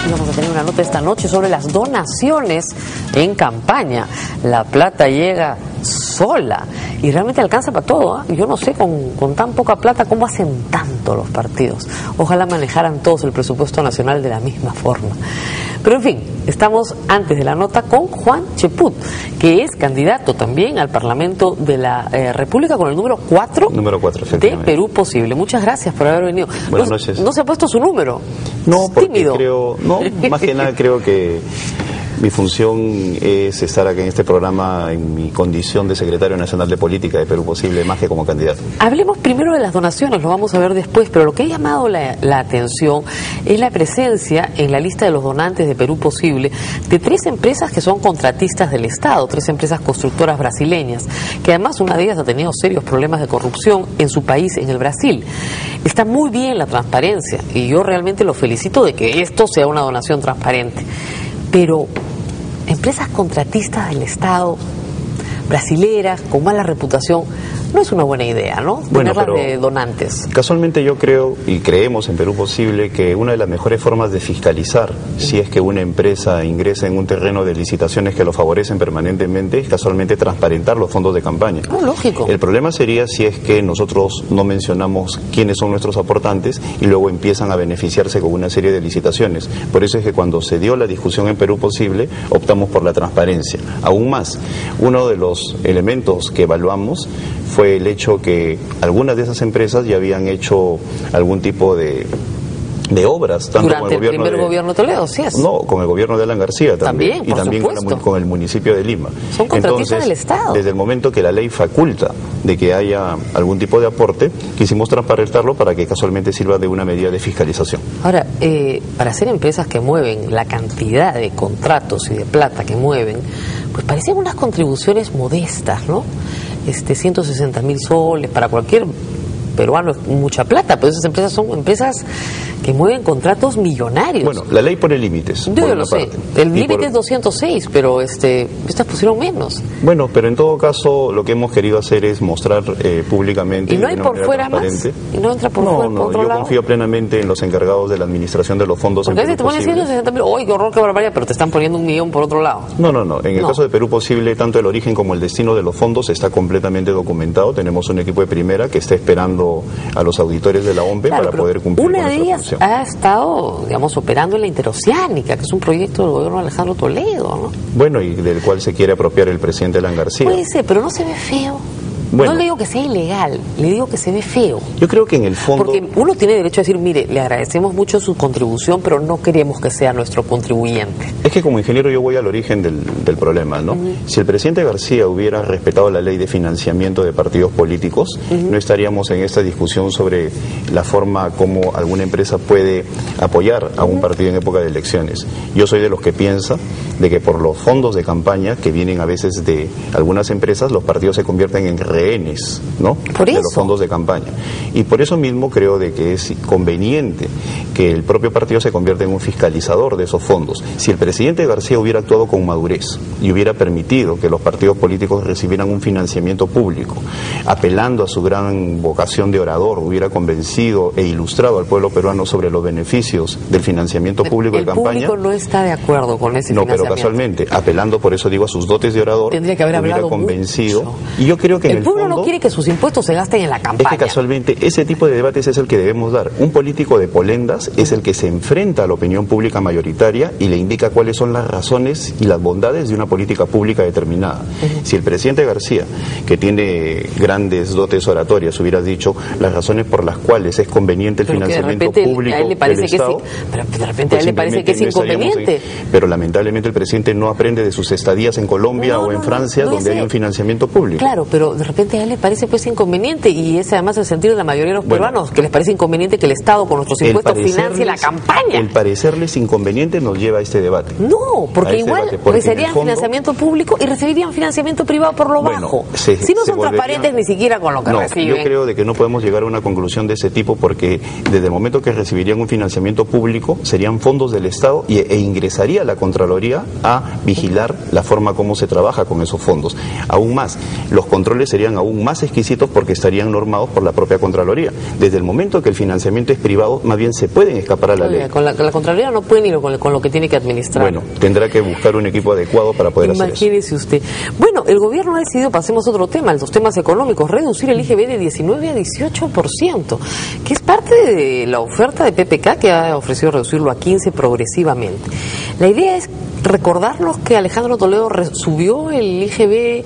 Y vamos a tener una nota esta noche sobre las donaciones en campaña. La plata llega sola y realmente alcanza para todo, ¿eh? Yo no sé, con tan poca plata, ¿cómo hacen tanto los partidos? Ojalá manejaran todos el presupuesto nacional de la misma forma. Pero en fin, estamos antes de la nota con Juan Cheput, que es candidato también al Parlamento de la República con el número 4, de Perú Posible. Muchas gracias por haber venido. Buenas noches. ¿No se ha puesto su número? No, porque tímido. creo, no, más que nada creo que mi función es estar aquí en este programa en mi condición de secretario nacional de política de Perú Posible, más que como candidato. Hablemos primero de las donaciones, lo vamos a ver después, pero lo que ha llamado la atención es la presencia en la lista de los donantes de Perú Posible de 3 empresas que son contratistas del Estado, 3 empresas constructoras brasileñas, que además una de ellas ha tenido serios problemas de corrupción en su país, en el Brasil. Está muy bien la transparencia y yo realmente lo felicito de que esto sea una donación transparente, pero empresas contratistas del Estado, brasileras, con mala reputación, no es una buena idea, ¿no? Tenerlas de donantes. Casualmente yo creo y creemos en Perú Posible que una de las mejores formas de fiscalizar si es que una empresa ingresa en un terreno de licitaciones que lo favorecen permanentemente es casualmente transparentar los fondos de campaña. Lógico. El problema sería si es que nosotros no mencionamos quiénes son nuestros aportantes y luego empiezan a beneficiarse con una serie de licitaciones. Por eso es que cuando se dio la discusión en Perú Posible optamos por la transparencia. Aún más, uno de los elementos que evaluamos fue el hecho que algunas de esas empresas ya habían hecho algún tipo de obras, tanto durante con el gobierno el primer gobierno de Toledo, sí es. No, con el gobierno de Alan García también, y por también supuesto, con el municipio de Lima. Son contratistas Entonces, del Estado. Desde el momento que la ley faculta de que haya algún tipo de aporte, quisimos transparentarlo para que casualmente sirva de una medida de fiscalización. Ahora, para ser empresas que mueven la cantidad de contratos y de plata que mueven, pues parecen unas contribuciones modestas, ¿no? 160.000 soles para cualquier peruano es mucha plata, pero esas empresas son empresas que mueven contratos millonarios. Bueno, la ley pone límites. Yo lo sé. El límite es 206, pero estas pusieron menos. Bueno, pero en todo caso lo que hemos querido hacer es mostrar públicamente. ¿Y no hay por fuera más? ¿Y no entra por fuera, por otro yo lado? confío plenamente en los encargados de la administración de los fondos. Porque a veces te ponen 160.000, ¡ay, qué horror, qué barbaridad! Pero te están poniendo 1 millón por otro lado. No. En el caso de Perú Posible, tanto el origen como el destino de los fondos está completamente documentado. Tenemos un equipo de primera que está esperando a los auditores de la OMPE para poder cumplir con nuestra función. Ha estado, digamos, operando en la Interoceánica, que es un proyecto del gobierno de Alejandro Toledo, ¿no? Bueno, y del cual se quiere apropiar el presidente Alan García. Puede ser, pero no se ve feo. Bueno, no le digo que sea ilegal, le digo que se ve feo. Yo creo que en el fondo... Porque uno tiene derecho a decir, mire, le agradecemos mucho su contribución, pero no queremos que sea nuestro contribuyente. Es que como ingeniero yo voy al origen del problema, ¿no? Si el presidente García hubiera respetado la ley de financiamiento de partidos políticos, no estaríamos en esta discusión sobre la forma como alguna empresa puede apoyar a un partido en época de elecciones. Yo soy de los que piensa de que por los fondos de campaña que vienen a veces de algunas empresas, los partidos se convierten en rehenes, ¿no? Por eso. De los fondos de campaña. Y por eso mismo creo de que es conveniente que el propio partido se convierta en un fiscalizador de esos fondos. Si el presidente García hubiera actuado con madurez y hubiera permitido que los partidos políticos recibieran un financiamiento público, apelando a su gran vocación de orador, hubiera convencido e ilustrado al pueblo peruano sobre los beneficios del financiamiento público de campaña. El público no está de acuerdo con ese financiamiento. No, pero casualmente, apelando por eso digo a sus dotes de orador, tendría que haber hubiera hablado convencido. mucho. Y yo creo que el pueblo no quiere que sus impuestos se gasten en la campaña. Es que casualmente ese tipo de debates es el que debemos dar. Un político de polendas es el que se enfrenta a la opinión pública mayoritaria y le indica cuáles son las razones y las bondades de una política pública determinada. Si el presidente García, que tiene grandes dotes oratorias, hubiera dicho las razones por las cuales es conveniente el financiamiento público del Estado, pero de repente a él le parece que es inconveniente. Pero lamentablemente el presidente no aprende de sus estadías en Colombia o en Francia, donde hay un financiamiento público. Claro, pero de repente a él le parece pues inconveniente, y ese además el sentido de la mayoría de los peruanos, que les parece inconveniente que el Estado con nuestros impuestos financie la campaña. El parecerles inconveniente nos lleva a este debate. No, porque igual recibirían financiamiento público y recibirían financiamiento privado por lo bajo. Si no son transparentes ni siquiera con lo que reciben. Yo creo de que no podemos llegar a una conclusión de ese tipo, porque desde el momento que recibirían un financiamiento público serían fondos del Estado e ingresaría la Contraloría a vigilar la forma como se trabaja con esos fondos. Aún más, los controles serían serían aún más exquisitos porque estarían normados por la propia Contraloría. Desde el momento que el financiamiento es privado, más bien se pueden escapar a la ley. Con la Contraloría no puede ni con lo que tiene que administrar. Bueno, tendrá que buscar un equipo adecuado para poder hacer eso. Imagínese usted. Bueno, el gobierno ha decidido, pasemos a otro tema, los temas económicos, reducir el IGB de 19 a 18%, que es parte de la oferta de PPK, que ha ofrecido reducirlo a 15 progresivamente. La idea es recordarnos que Alejandro Toledo subió el IGB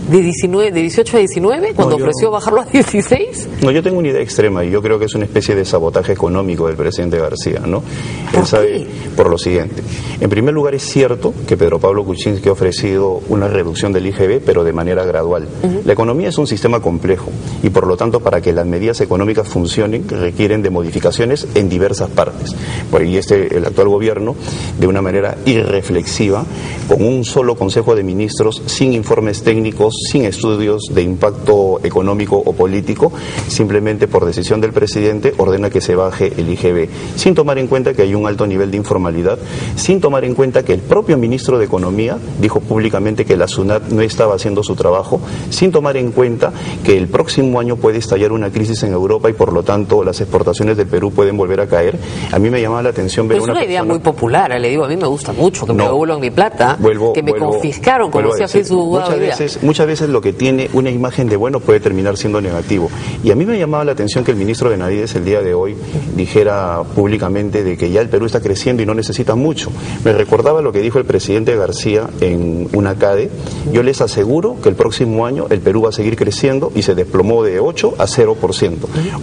de 18 a 19 cuando ofreció bajarlo a 16. No, yo tengo una idea extrema y yo creo que es una especie de sabotaje económico del presidente García, ¿no? Él sabe por lo siguiente. En primer lugar, es cierto que Pedro Pablo Kuczynski ha ofrecido una reducción del IGB, pero de manera gradual. La economía es un sistema complejo y por lo tanto, para que las medidas económicas funcionen, requieren de modificaciones en diversas partes. Y el actual gobierno, de una manera irreflexiva, con un solo Consejo de Ministros, sin informes técnicos, sin estudios de impacto económico o político, simplemente por decisión del presidente ordena que se baje el IGB, sin tomar en cuenta que hay un alto nivel de informalidad, sin tomar en cuenta que el propio ministro de Economía dijo públicamente que la SUNAT no estaba haciendo su trabajo, sin tomar en cuenta que el próximo año puede estallar una crisis en Europa y por lo tanto las exportaciones del Perú pueden volver a caer. A mí me llamaba la atención ver una idea muy popular, le digo, a mí me gusta mucho que me devuelvan mi plata, que me confiscaron, como decía Facebook. Muchas veces lo que tiene una imagen de bueno puede terminar siendo negativo. Y a mí me llamaba la atención que el ministro Benavides el día de hoy dijera públicamente de que ya el Perú está creciendo y no necesita mucho. Me recordaba lo que dijo el presidente García en una CADE. Yo les aseguro que el próximo año el Perú va a seguir creciendo y se desplomó de 8 a 0%.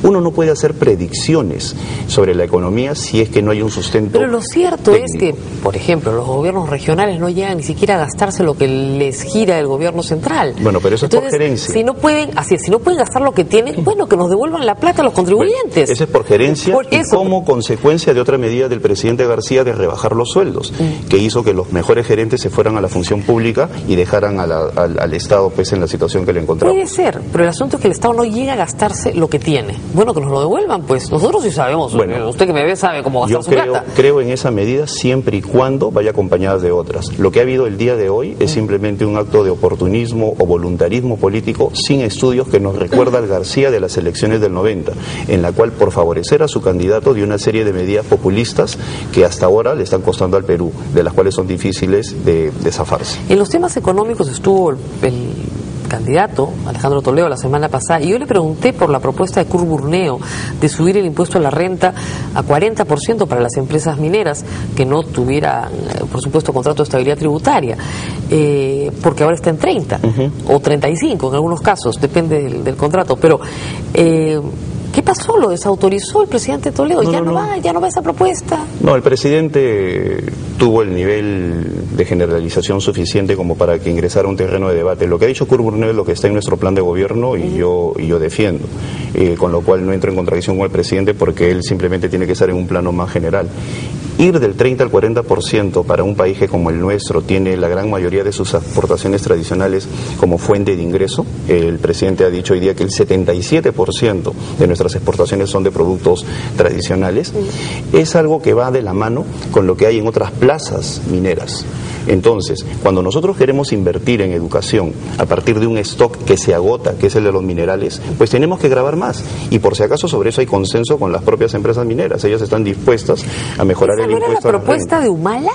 Uno no puede hacer predicciones sobre la economía si es que no hay un sustento. Pero lo cierto técnico. Es que, por ejemplo, los gobiernos regionales no llegan ni siquiera a gastarse lo que les gira el gobierno central. Bueno, pero eso entonces, es por gerencia. Si no pueden gastar lo que tienen, bueno, que nos devuelvan la plata a los contribuyentes. Bueno, eso es por gerencia y como consecuencia de otra medida del presidente García de rebajar los sueldos, que hizo que los mejores gerentes se fueran a la función pública y dejaran al Estado pues en la situación que le encontramos. Puede ser, pero el asunto es que el Estado no llega a gastarse lo que tiene. Bueno, que nos lo devuelvan, pues. Nosotros sí sabemos. Bueno, usted que me ve sabe cómo gastar su plata. Creo en esa medida siempre y cuando vaya acompañada de otras. Lo que ha habido el día de hoy es simplemente un acto de oportunismo o voluntarismo político sin estudios que nos recuerda al García de las elecciones del 90, en la cual por favorecer a su candidato dio una serie de medidas populistas que hasta ahora le están costando al Perú, de las cuales son difíciles de zafarse. En los temas económicos estuvo el candidato Alejandro Toledo la semana pasada y yo le pregunté por la propuesta de Kurt Burneo de subir el impuesto a la renta a 40% para las empresas mineras que no tuvieran, por supuesto, contrato de estabilidad tributaria, porque ahora está en 30 o 35 en algunos casos, depende del contrato, pero ¿qué pasó? ¿Lo desautorizó el presidente Toledo? ¿Ya no va esa propuesta? No, el presidente tuvo el nivel de generalización suficiente como para que ingresara a un terreno de debate. Lo que ha dicho Kurt Burneo es lo que está en nuestro plan de gobierno y yo defiendo, con lo cual no entro en contradicción con el presidente porque él simplemente tiene que estar en un plano más general. Ir del 30 al 40% para un país que como el nuestro tiene la gran mayoría de sus exportaciones tradicionales como fuente de ingreso, el presidente ha dicho hoy día que el 77% de nuestras exportaciones son de productos tradicionales, es algo que va de la mano con lo que hay en otras plazas mineras. Entonces, cuando nosotros queremos invertir en educación a partir de un stock que se agota, que es el de los minerales, pues tenemos que grabar más. Y por si acaso sobre eso hay consenso con las propias empresas mineras. Ellas están dispuestas a mejorar el impuesto. ¿Esa no era la propuesta de Humala?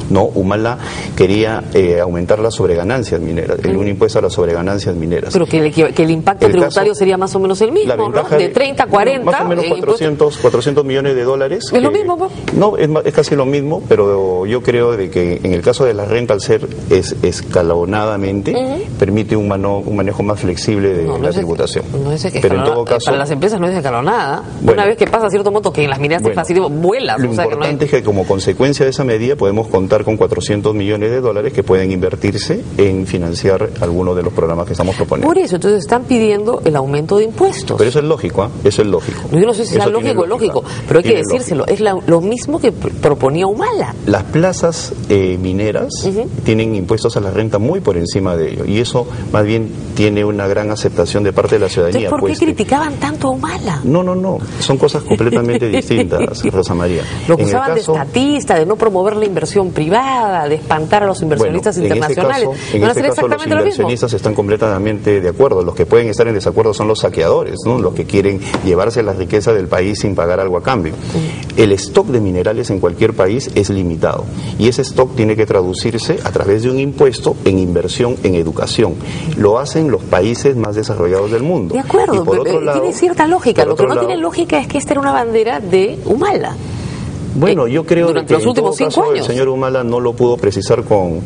No, Humala quería aumentar las sobreganancias mineras, un impuesto a las sobreganancias mineras. Pero que el impacto tributario sería más o menos el mismo, ¿no? De 30 a 40. Más o menos 400 millones de dólares. ¿Es lo mismo, pues? No, es casi lo mismo, pero yo creo de que en el caso de la renta, al ser escalonadamente, permite un manejo más flexible de la tributación. Pero en todo caso, para las empresas no es escalonada. Una vez que pasa cierto monto, que en las mineras es fácil, vuelas. Lo importante es que como consecuencia de esa medida podemos contar con 400 millones de dólares que pueden invertirse en financiar algunos de los programas que estamos proponiendo. Por eso, entonces están pidiendo el aumento de impuestos. Pero eso es lógico, ¿eh? Eso es lógico. Yo no sé si es lógico, pero hay que decírselo. Es lo mismo que proponía Humala. Las plazas mineras tienen impuestos a la renta muy por encima de ello, y eso más bien tiene una gran aceptación de parte de la ciudadanía. Entonces, ¿por qué criticaban tanto a Humala? No, son cosas completamente distintas, Rosa María. Lo acusaban de estatista, de no promover la inversión privada. privada, de espantar a los inversionistas internacionales. En este caso los inversionistas están completamente de acuerdo. Los que pueden estar en desacuerdo son los saqueadores, ¿no? Los que quieren llevarse la riqueza del país sin pagar algo a cambio. El stock de minerales en cualquier país es limitado y ese stock tiene que traducirse a través de un impuesto en inversión en educación. Lo hacen los países más desarrollados del mundo. De acuerdo, y por otro lado, tiene cierta lógica. Lo que no tiene lógica es que esta era una bandera de Humala. Bueno, yo creo durante que los últimos 5 años. El señor Humala no lo pudo precisar con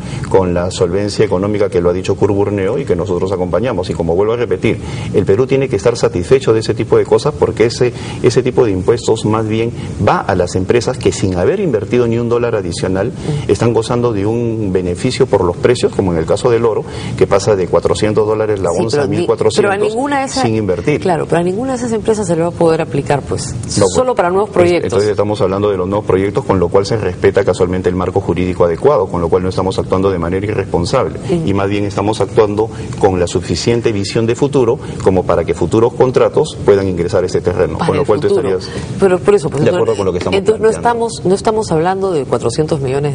la solvencia económica que lo ha dicho Kurt Burneo y que nosotros acompañamos. Y como vuelvo a repetir, el Perú tiene que estar satisfecho de ese tipo de cosas porque ese tipo de impuestos más bien va a las empresas que sin haber invertido ni un dólar adicional están gozando de un beneficio por los precios, como en el caso del oro, que pasa de $400 la onza a 1.400 sin invertir. Claro, pero a ninguna de esas empresas se le va a poder aplicar, pues, no, solo para nuevos proyectos. Entonces estamos hablando de los nuevos proyectos, con lo cual se respeta casualmente el marco jurídico adecuado, con lo cual no estamos actuando de manera irresponsable y más bien estamos actuando con la suficiente visión de futuro como para que futuros contratos puedan ingresar a este terreno, con lo cual tú estarías pero por eso, pues, de acuerdo con lo que estamos planteando. No estamos hablando de $400 millones.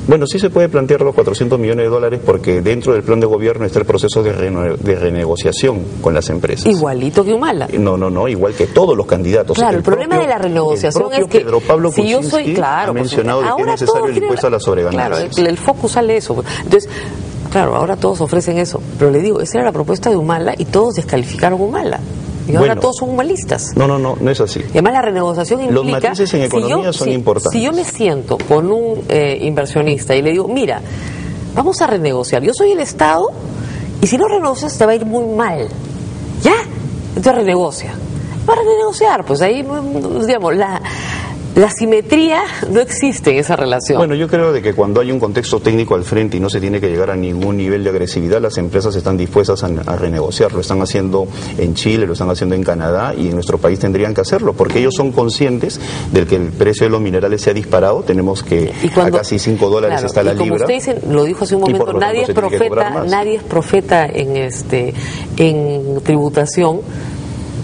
Bueno, sí se puede plantear los $400 millones porque dentro del plan de gobierno está el proceso de renegociación con las empresas. Igualito que Humala. No, igual que todos los candidatos. Claro, el problema de la renegociación es que Pedro Pablo si yo soy, ha mencionado de que es necesario el impuesto a las sobreganancias. Claro, el focus sale de eso. Entonces, claro, ahora todos ofrecen eso. Pero le digo, esa era la propuesta de Humala y todos descalificaron Humala. Y ahora todos son humalistas. No es así. Y además la renegociación implica... Los matices en economía son importantes. Si yo me siento con un inversionista y le digo, mira, vamos a renegociar, yo soy el Estado y si no renegocias te va a ir muy mal. ¿Ya? Entonces renegocia. Va a renegociar, pues ahí, digamos, la simetría no existe en esa relación. Bueno, yo creo de que cuando hay un contexto técnico al frente y no se tiene que llegar a ningún nivel de agresividad, las empresas están dispuestas a renegociar. Lo están haciendo en Chile, lo están haciendo en Canadá y en nuestro país tendrían que hacerlo, porque ellos son conscientes de que el precio de los minerales se ha disparado. Tenemos que a casi $5 está la libra. Como usted dice, lo dijo hace un momento, nadie es profeta en tributación.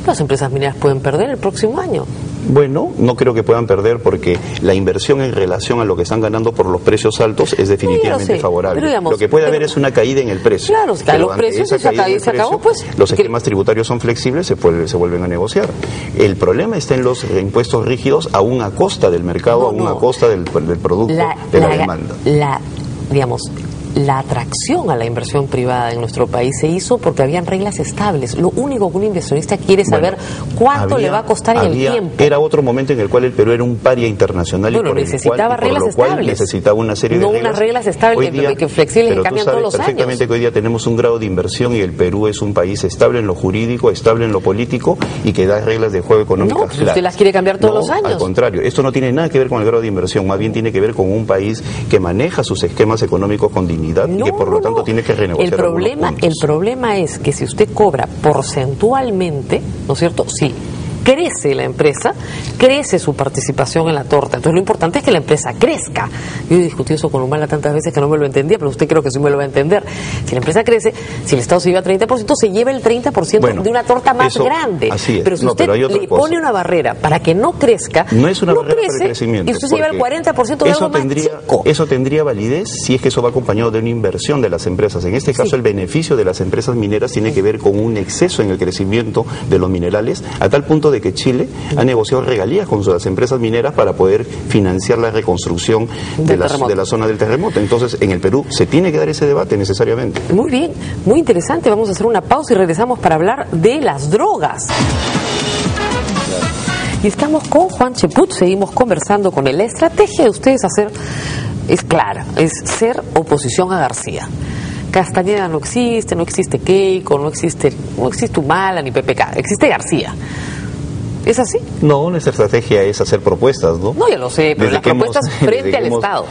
Las empresas mineras pueden perder el próximo año. Bueno, no creo que puedan perder porque la inversión en relación a lo que están ganando por los precios altos es definitivamente favorable. Pero, digamos, lo que puede haber es una caída en el precio. Claro, los precios se acabó, pues. Los esquemas tributarios son flexibles, se vuelven a negociar. El problema está en los impuestos rígidos aún a costa del mercado, aún a costa del producto, de la demanda. La atracción a la inversión privada en nuestro país se hizo porque habían reglas estables. Lo único que un inversionista quiere es saber cuánto le va a costar en el tiempo. Era otro momento en el cual el Perú era un paria internacional y por necesitaba reglas estables. Necesitaba una serie de reglas. No unas reglas estables que flexibles que cambian todos los años. Perfectamente que hoy día tenemos un grado de inversión y el Perú es un país estable en lo jurídico, estable en lo político y que da reglas de juego económicas claras. Usted las quiere cambiar todos los años. Al contrario, esto no tiene nada que ver con el grado de inversión, más bien tiene que ver con un país que maneja sus esquemas económicos con dignidad y que por lo tanto tiene que renegociar. El problema es que si usted cobra porcentualmente, ¿no es cierto? Sí. Crece la empresa, crece su participación en la torta. Entonces lo importante es que la empresa crezca. Yo he discutido eso con Humala tantas veces que no me lo entendía, pero usted creo que sí me lo va a entender. Si la empresa crece, si el Estado se lleva 30%, se lleva el 30% de una torta más grande. Así es. Pero si usted le pone una barrera para que no crezca, no es una barrera para el crecimiento. Y usted se lleva el 40% de algo más chico. Eso tendría validez si es que eso va acompañado de una inversión de las empresas. En este caso, el beneficio de las empresas mineras tiene que ver con un exceso en el crecimiento de los minerales, a tal punto de que Chile ha negociado regalías con las empresas mineras para poder financiar la reconstrucción de la zona del terremoto. Entonces, en el Perú se tiene que dar ese debate necesariamente. Muy bien, muy interesante. Vamos a hacer una pausa y regresamos para hablar de las drogas. Y estamos con Juan Cheput, seguimos conversando con él. La estrategia de ustedes es clara, es ser oposición a García. Castañeda no existe Keiko, no existe Humala ni PPK, existe García. ¿Es así? No, nuestra estrategia es hacer propuestas, ¿no? No, ya lo sé, pero las propuestas frente al Estado.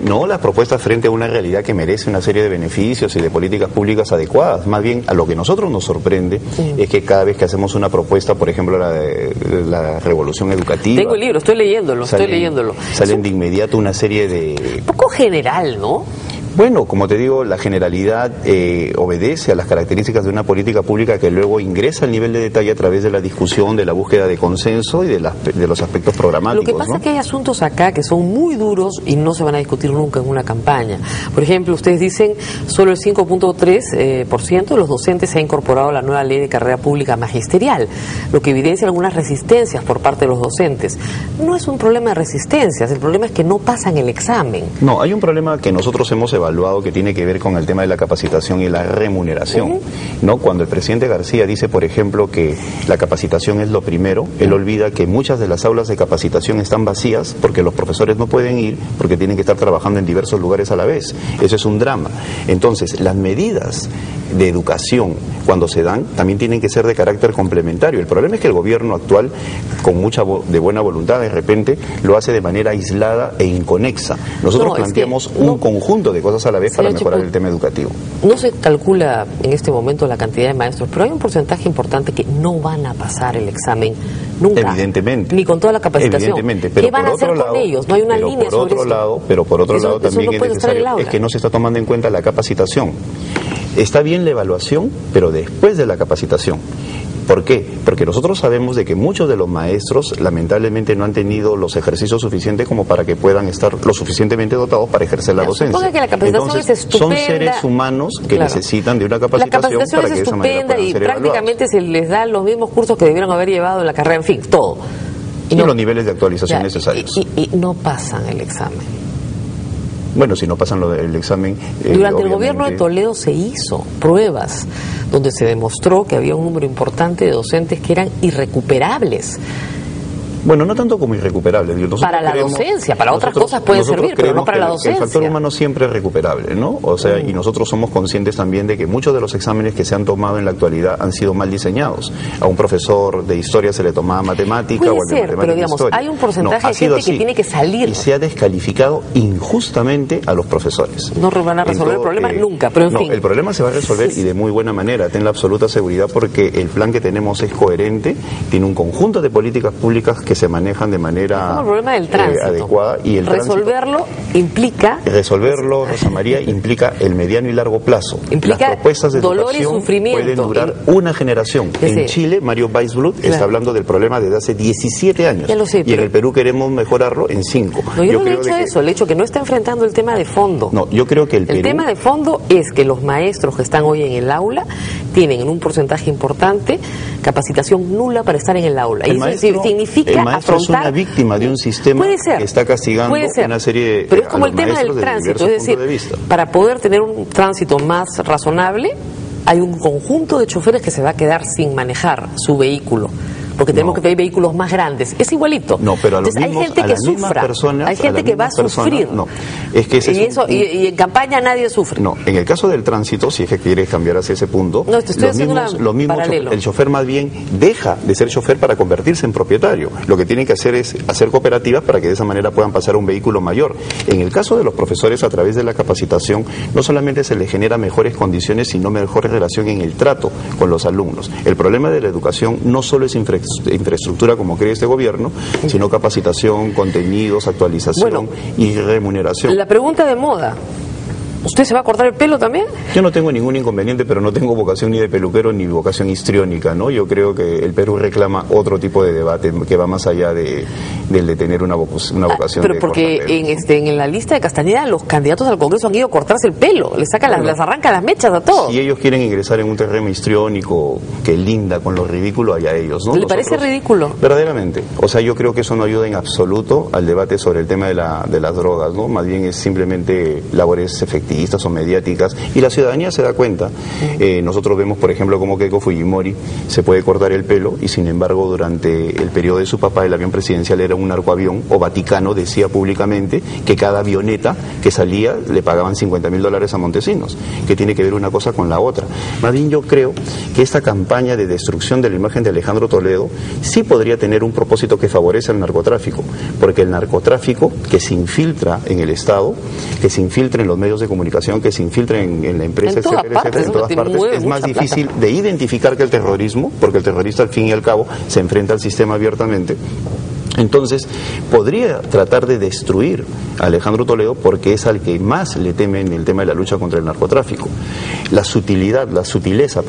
No, las propuestas frente a una realidad que merece una serie de beneficios y de políticas públicas adecuadas. Más bien, a lo que nosotros nos sorprende es que cada vez que hacemos una propuesta, por ejemplo, la revolución educativa... Tengo el libro, estoy leyéndolo. Salen de inmediato una serie de... Un poco general, ¿no? Bueno, como te digo, la generalidad obedece a las características de una política pública que luego ingresa al nivel de detalle a través de la discusión, de la búsqueda de consenso y de los aspectos programáticos. Lo que pasa es que hay asuntos acá que son muy duros y no se van a discutir nunca en una campaña. Por ejemplo, ustedes dicen solo el 5.3% de los docentes se ha incorporado a la nueva ley de carrera pública magisterial, lo que evidencia algunas resistencias por parte de los docentes. No es un problema de resistencias, el problema es que no pasan el examen. No, hay un problema que nosotros hemos evaluado que tiene que ver con el tema de la capacitación y la remuneración, ¿no? Cuando el presidente García dice, por ejemplo, que la capacitación es lo primero, él olvida que muchas de las aulas de capacitación están vacías porque los profesores no pueden ir porque tienen que estar trabajando en diversos lugares a la vez. Eso es un drama. Entonces, las medidas de educación, cuando se dan, también tienen que ser de carácter complementario. El problema es que el gobierno actual, con mucha de buena voluntad, de repente, lo hace de manera aislada e inconexa. Nosotros planteamos un conjunto de cosas a la vez para mejorar el tema educativo. No se calcula en este momento la cantidad de maestros, pero hay un porcentaje importante que no van a pasar el examen nunca. Evidentemente. Ni con toda la capacitación. Evidentemente. Pero ¿qué van a hacer con ellos? No hay una línea sobre esto. Pero por otro lado también es necesario, es que no se está tomando en cuenta la capacitación. Está bien la evaluación, pero después de la capacitación. ¿Por qué? Porque nosotros sabemos de que muchos de los maestros lamentablemente no han tenido los ejercicios suficientes como para que puedan estar lo suficientemente dotados para ejercer la docencia. Que la capacitación Entonces, es son seres humanos que necesitan de una capacitación para que de esa manera puedan ser prácticamente evaluados. se les dan los mismos cursos que debieron haber llevado en la carrera, en fin, todo. Y los niveles de actualización necesarios. Y no pasan el examen. Bueno, si no pasan el examen... Durante el gobierno de Toledo se hizo pruebas donde se demostró que había un número importante de docentes que eran irrecuperables. Bueno, no tanto como irrecuperables. Para la docencia, para otras cosas pueden servir, pero no para la docencia. El factor humano siempre es recuperable, ¿no? O sea, y nosotros somos conscientes también de que muchos de los exámenes que se han tomado en la actualidad han sido mal diseñados. A un profesor de historia se le tomaba matemática o al de matemática pero digamos, historia. hay un porcentaje de gente que tiene que salir. Y se ha descalificado injustamente a los profesores. No van a resolver el problema nunca, pero en fin. El problema se va a resolver y de muy buena manera, ten la absoluta seguridad, porque el plan que tenemos es coherente, tiene un conjunto de políticas públicas que se manejan de manera el problema del tránsito. Adecuada y el resolverlo implica Rosa María, implica el mediano y largo plazo. Implica las propuestas de dolor educación y sufrimiento. Pueden durar una generación. En Chile, Mario Weisblut está hablando del problema desde hace 17 años. Ya lo sé, y en el Perú queremos mejorarlo en 5. No, yo no le he dicho eso, le he dicho que no está enfrentando el tema de fondo. No, yo creo que el tema de fondo es que los maestros que están hoy en el aula tienen en un porcentaje importante capacitación nula para estar en el aula. Y eso significa afrontar... Es una víctima de un sistema que está castigando una serie de... Pero es como el tema del tránsito, es decir, para poder tener un tránsito más razonable, hay un conjunto de choferes que se va a quedar sin manejar su vehículo. Porque tenemos que pedir vehículos más grandes. Es igualito. No, pero a los Entonces, mismos, hay gente que sufra. Hay gente que va a sufrir. No, es que y en campaña nadie sufre. No, en el caso del tránsito, si es que quieres cambiar hacia ese punto, no, te estoy haciendo el chofer más bien deja de ser chofer para convertirse en propietario. Lo que tienen que hacer es hacer cooperativas para que de esa manera puedan pasar a un vehículo mayor. En el caso de los profesores, a través de la capacitación, no solamente se les genera mejores condiciones, sino mejor relación en el trato con los alumnos. El problema de la educación no solo es infraestructura como cree este gobierno, sino capacitación, contenidos, actualización y remuneración. La pregunta de moda: ¿usted se va a cortar el pelo también? Yo no tengo ningún inconveniente, pero no tengo vocación ni de peluquero ni vocación histriónica, ¿no? Yo creo que el Perú reclama otro tipo de debate que va más allá del de tener una vocación pero porque en la lista de Castañeda los candidatos al Congreso han ido a cortarse el pelo, les sacan les arrancan las mechas a todos. Si ellos quieren ingresar en un terreno histriónico que linda con lo ridículo, allá ellos, ¿no? ¿Le parece ridículo? Verdaderamente. O sea, yo creo que eso no ayuda en absoluto al debate sobre el tema de las drogas, ¿no? Más bien es simplemente labores efectivas o mediáticas, y la ciudadanía se da cuenta. Nosotros vemos, por ejemplo, como Keiko Fujimori se puede cortar el pelo y sin embargo durante el periodo de su papá el avión presidencial era un narcoavión, o Vaticano decía públicamente que cada avioneta que salía le pagaban $50,000 a Montesinos. ¿Qué tiene que ver una cosa con la otra? Más bien yo creo que esta campaña de destrucción de la imagen de Alejandro Toledo sí podría tener un propósito que favorece al narcotráfico, porque el narcotráfico que se infiltra en el Estado, que se infiltra en los medios de comunicación, que se infiltren en la empresa, etcétera, en todas partes, es más difícil de identificar que el terrorismo, porque el terrorista al fin y al cabo se enfrenta al sistema abiertamente. Entonces, podría tratar de destruir a Alejandro Toledo porque es al que más le teme en el tema de la lucha contra el narcotráfico. La sutileza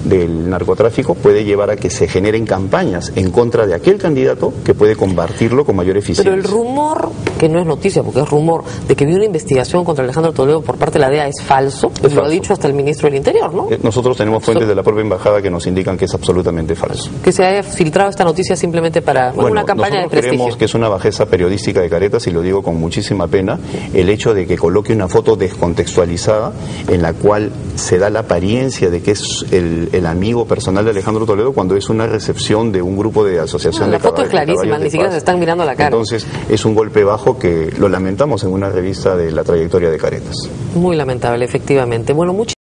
del narcotráfico puede llevar a que se generen campañas en contra de aquel candidato que puede combatirlo con mayor eficiencia. Pero el rumor, que no es noticia porque es rumor, de que había una investigación contra Alejandro Toledo por parte de la DEA es falso. Lo ha dicho hasta el ministro del Interior, ¿no? Nosotros tenemos fuentes de la propia embajada que nos indican que es absolutamente falso. Que se haya filtrado esta noticia simplemente para una campaña de prestigio. Creemos que es una bajeza periodística de Caretas, y lo digo con muchísima pena, el hecho de que coloque una foto descontextualizada en la cual se da la apariencia de que es el amigo personal de Alejandro Toledo, cuando es una recepción de un grupo de asociación la foto es clarísima, ni siquiera se están mirando la cara. Entonces es un golpe bajo que lo lamentamos en una revista de la trayectoria de Caretas. Muy lamentable, efectivamente. Bueno,